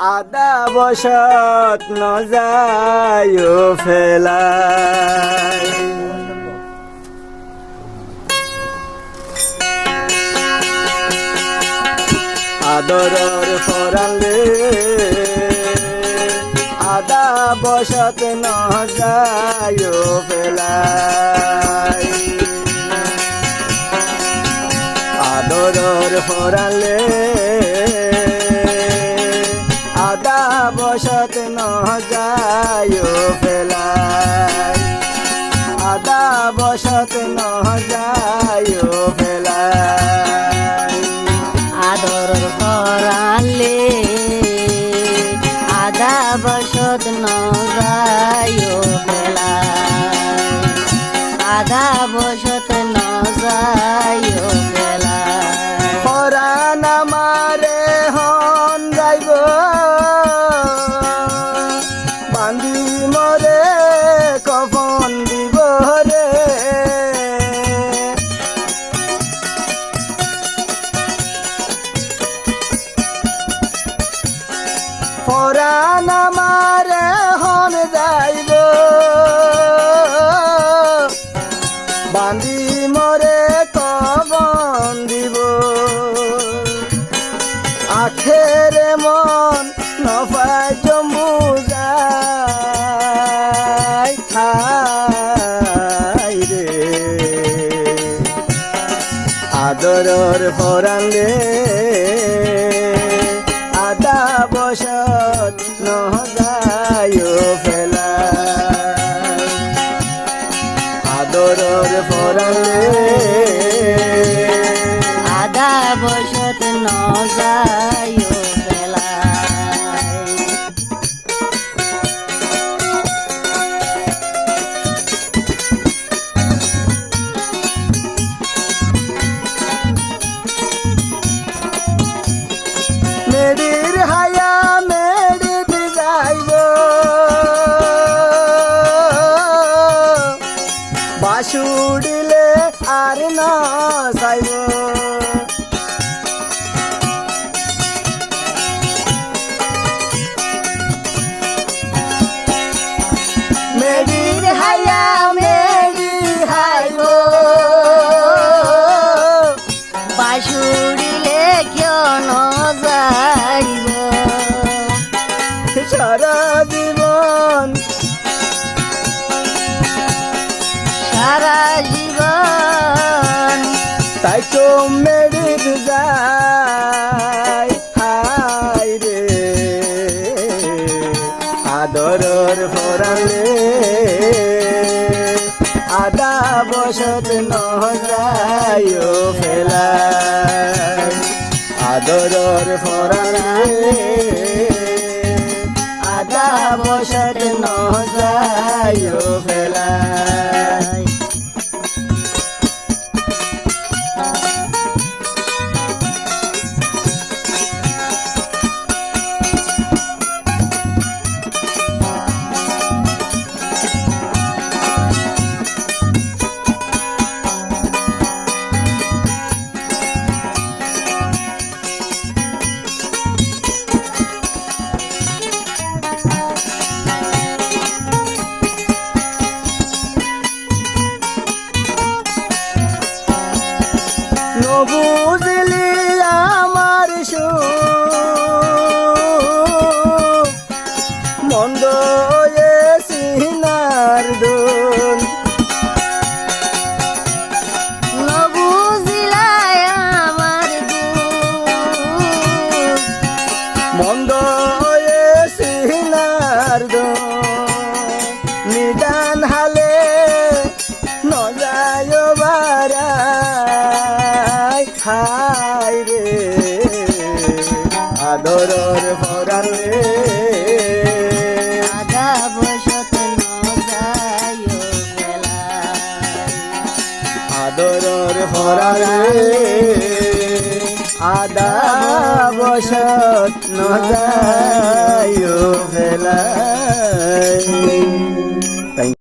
আদা বসত নজায় ফেলাই আদরর ফরালে আদা বসত নজায় ফেলাই আদরর ফরালে আদা বসত নজায় ফেলাই আদা বসত নজায় ফেলাই আদর করালে আদা বসত নজায় ফেলাই আদা বসত নজায় ফেলাই পরাণ আমারে হন যাইব বান্ধি মরে কফন দিব রে পরাণ আমারে হন যাইব বান্ধি মরে কফন দিব আখেরে মন নফাই জম্বু যায় খাই রে আদরর ফরালে আদা বসত নজায় ফেলাই আদরর ফরালে আদা বসত নজায় ফেলাই মেডির হায়া মেডিত যাইব বাসুডিলে আর না চাইব মেডির হায়া মেডি হাইব বাসুরিলে কেউ নজাইব সারা জীবন সারা জীবন তাই তো মেডিত যায় হাই রে আদরর ফরালে আদা বসত নজায় ফেলাই আদরর ফরালে আদা বসত নজায় ফেলাই নবুঝলি আমার সুখ মন্দ সিনার দোল নবুঝিলাই আমার দুঃখ মন্দ সিনার দোল নিদান হালে নজায় বারাই হাই রে আদরর ফরালে আদা বসত নজায় ফেলাই আদরর ফরালে আদা বসত নজায় ফেলাই